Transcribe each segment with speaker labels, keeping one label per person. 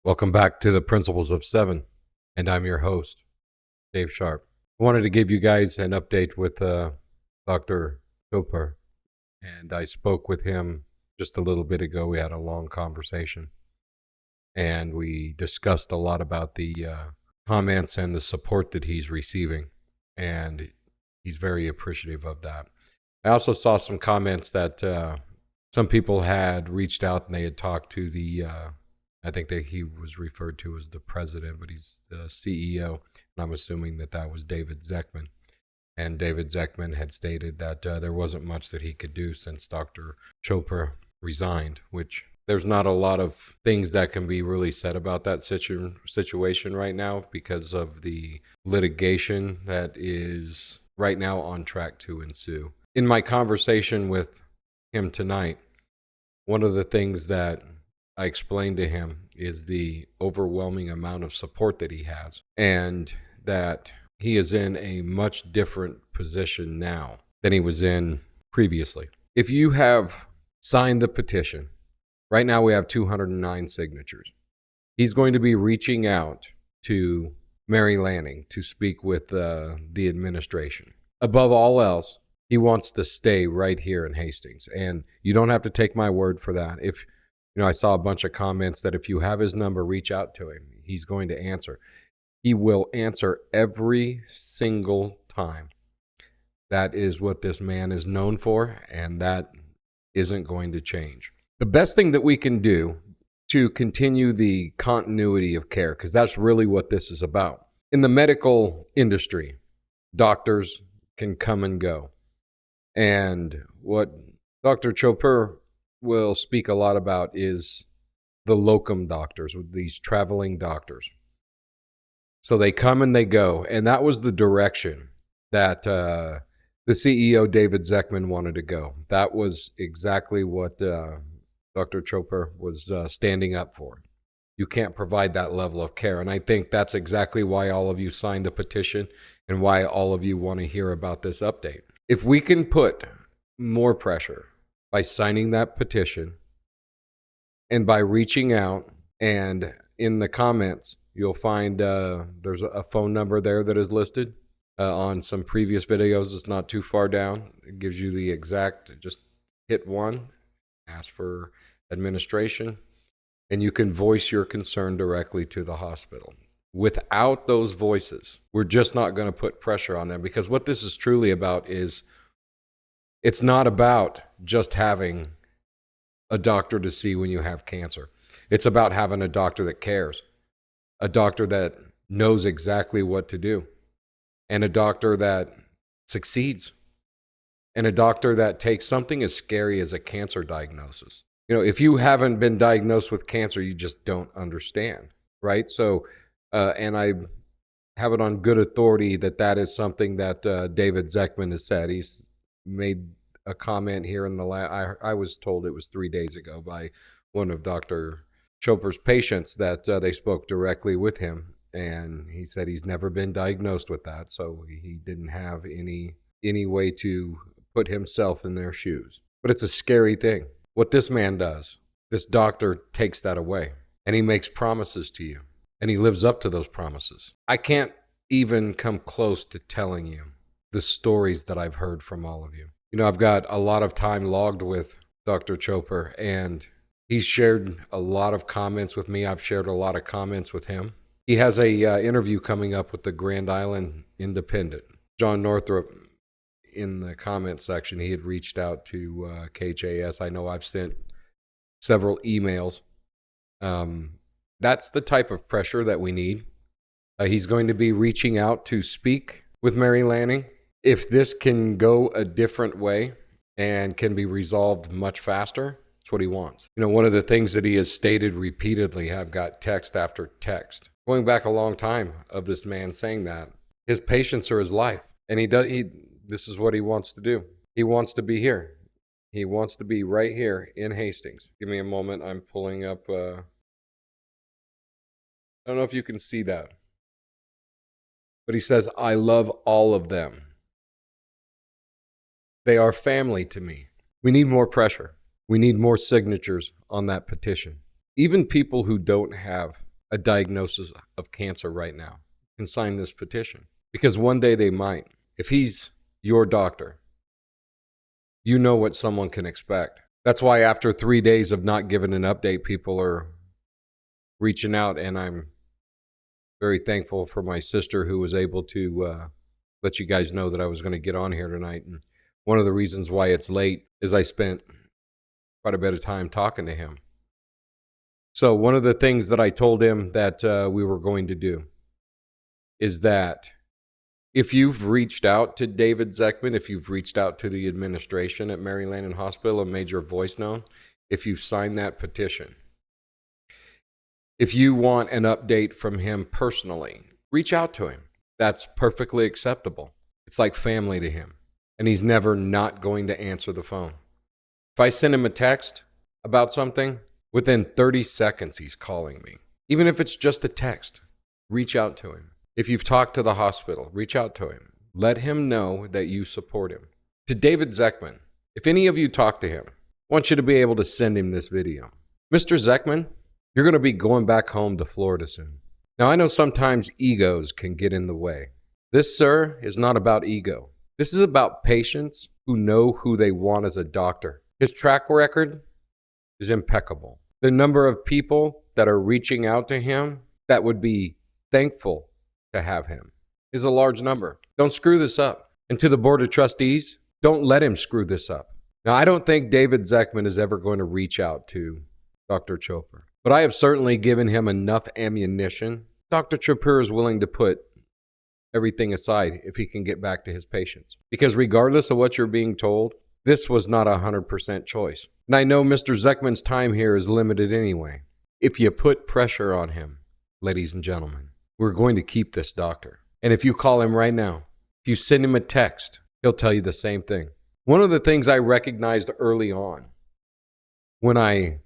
Speaker 1: Welcome back to the Principles of Seven, and I'm your host, Dave Sharp. I wanted to give you guys an update with Dr. Copur, and I spoke with him just a little bit ago. We had a long conversation, and we discussed a lot about the comments and the support that he's receiving, and he's very appreciative of that. I also saw some comments that some people had reached out and they had talked to the I think that he was referred to as the president, but he's the CEO, and I'm assuming that that was David Zekman. And David Zekman had stated that there wasn't much that he could do since Dr. Copur resigned, which there's not a lot of things that can be really said about that situation right now because of the litigation that is right now on track to ensue. In my conversation with him tonight, one of the things that I explained to him is the overwhelming amount of support that he has, and that he is in a much different position now than he was in previously. If you have signed the petition, right now we have 209 signatures. He's going to be reaching out to Mary Lanning to speak with the administration. Above all else, he wants to stay right here in Hastings, and you don't have to take my word for that. If I saw a bunch of comments that if you have his number, reach out to him. He's going to answer. He will answer every single time. That is what this man is known for, and that isn't going to change. The best thing that we can do to continue the continuity of care, because that's really what this is about. In the medical industry, doctors can come and go. And what Dr. Copur will speak a lot about is the locum doctors, with these traveling doctors. So they come and they go, and that was the direction that the CEO, David Zekman, wanted to go. That was exactly what Dr. Copur was standing up for. You can't provide that level of care, and I think that's exactly why all of you signed the petition and why all of you want to hear about this update. If we can put more pressure by signing that petition and by reaching out, and in the comments, you'll find there's a phone number there that is listed on some previous videos. It's not too far down. It gives you the exact, just hit one, ask for administration, and you can voice your concern directly to the hospital. Without those voices, we're just not going to put pressure on them, because what this is truly about is it's not about just having a doctor to see when you have cancer. It's about having a doctor that cares, a doctor that knows exactly what to do, and a doctor that succeeds, and a doctor that takes something as scary as a cancer diagnosis. If you haven't been diagnosed with cancer, you just don't understand, right? So, and I have it on good authority that is something that David Zekman has said. He's made a comment here in the I was told it was 3 days ago by one of Dr. Copur's patients that they spoke directly with him, and he said he's never been diagnosed with that, so he didn't have any way to put himself in their shoes. But it's a scary thing. What this man does, this doctor takes that away, and he makes promises to you, and he lives up to those promises. I can't even come close to telling you the stories that I've heard from all of you. I've got a lot of time logged with Dr. Copur, and he's shared a lot of comments with me. I've shared a lot of comments with him. He has a interview coming up with the Grand Island Independent. John Northrop, in the comment section, he had reached out to KHAS. I know I've sent several emails. That's the type of pressure that we need. He's going to be reaching out to speak with Mary Lanning. If this can go a different way and can be resolved much faster, that's what he wants. One of the things that he has stated repeatedly, I've got text after text, going back a long time, of this man saying that his patients are his life. And this is what he wants to do. He wants to be here. He wants to be right here in Hastings. Give me a moment. I'm pulling up. I don't know if you can see that. But he says, I love all of them. They are family to me. We need more pressure. We need more signatures on that petition. Even people who don't have a diagnosis of cancer right now can sign this petition. Because one day they might. If he's your doctor, you know what someone can expect. That's why after 3 days of not giving an update, people are reaching out, and I'm very thankful for my sister who was able to let you guys know that I was going to get on here tonight. And one of the reasons why it's late is I spent quite a bit of time talking to him. So one of the things that I told him that we were going to do is that if you've reached out to David Zeckman, if you've reached out to the administration at Mary Lanning Hospital and made your voice known, if you've signed that petition, if you want an update from him personally, reach out to him. That's perfectly acceptable. It's like family to him, and he's never not going to answer the phone. If I send him a text about something, within 30 seconds he's calling me. Even if it's just a text, reach out to him. If you've talked to the hospital, reach out to him. Let him know that you support him. To David Zeckman, if any of you talk to him, I want you to be able to send him this video. Mr. Zeckman, you're going to be going back home to Florida soon. Now, I know sometimes egos can get in the way. This, sir, is not about ego. This is about patients who know who they want as a doctor. His track record is impeccable. The number of people that are reaching out to him that would be thankful to have him is a large number. Don't screw this up. And to the Board of Trustees, don't let him screw this up. Now, I don't think David Zeckman is ever going to reach out to Dr. Copur, but I have certainly given him enough ammunition. Dr. Copur is willing to put everything aside if he can get back to his patients. Because regardless of what you're being told, this was not a 100% choice. And I know Mr. Zeckman's time here is limited anyway. If you put pressure on him, ladies and gentlemen, we're going to keep this doctor. And if you call him right now, if you send him a text, he'll tell you the same thing. One of the things I recognized early on when I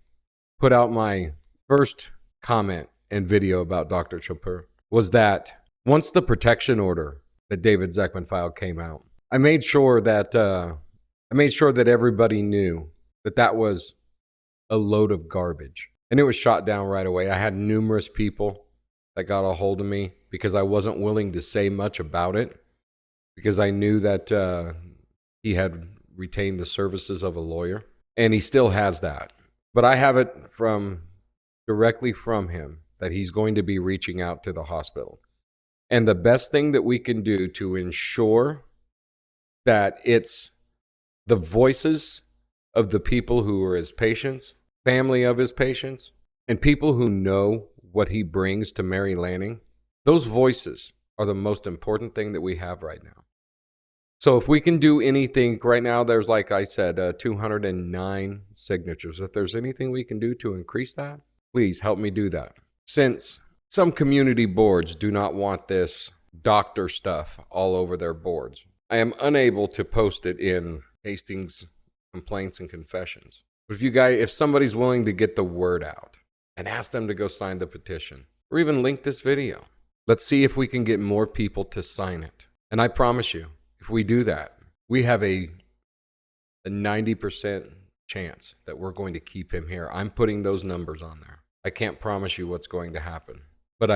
Speaker 1: put out my first comment and video about Dr. Copur was that once the protection order that David Zeckman filed came out, I made sure that everybody knew that that was a load of garbage. And it was shot down right away. I had numerous people that got a hold of me because I wasn't willing to say much about it because I knew that he had retained the services of a lawyer, and he still has that. But I have it directly from him that he's going to be reaching out to the hospital. And the best thing that we can do to ensure that it's the voices of the people who are his patients, family of his patients, and people who know what he brings to Mary Lanning, those voices are the most important thing that we have right now. So if we can do anything, right now there's, like I said, 209 signatures. If there's anything we can do to increase that, please help me do that. Since some community boards do not want this doctor stuff all over their boards, I am unable to post it in Hastings complaints and confessions. But if somebody's willing to get the word out and ask them to go sign the petition, or even link this video, let's see if we can get more people to sign it. And I promise you, if we do that, we have a 90% chance that we're going to keep him here. I'm putting those numbers on there. I can't promise you what's going to happen, but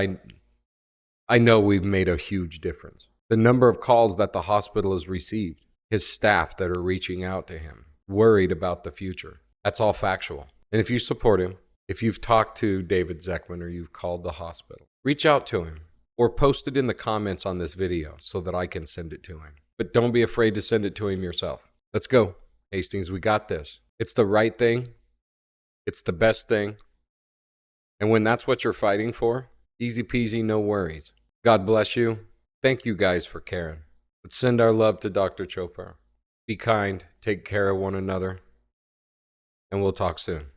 Speaker 1: I know we've made a huge difference. The number of calls that the hospital has received, his staff that are reaching out to him, worried about the future, that's all factual. And if you support him, if you've talked to David Zeckman or you've called the hospital, reach out to him or post it in the comments on this video so that I can send it to him. But don't be afraid to send it to him yourself. Let's go, Hastings. We got this. It's the right thing. It's the best thing. And when that's what you're fighting for, easy peasy, no worries. God bless you. Thank you guys for caring. Let's send our love to Dr. Copur. Be kind. Take care of one another. And we'll talk soon.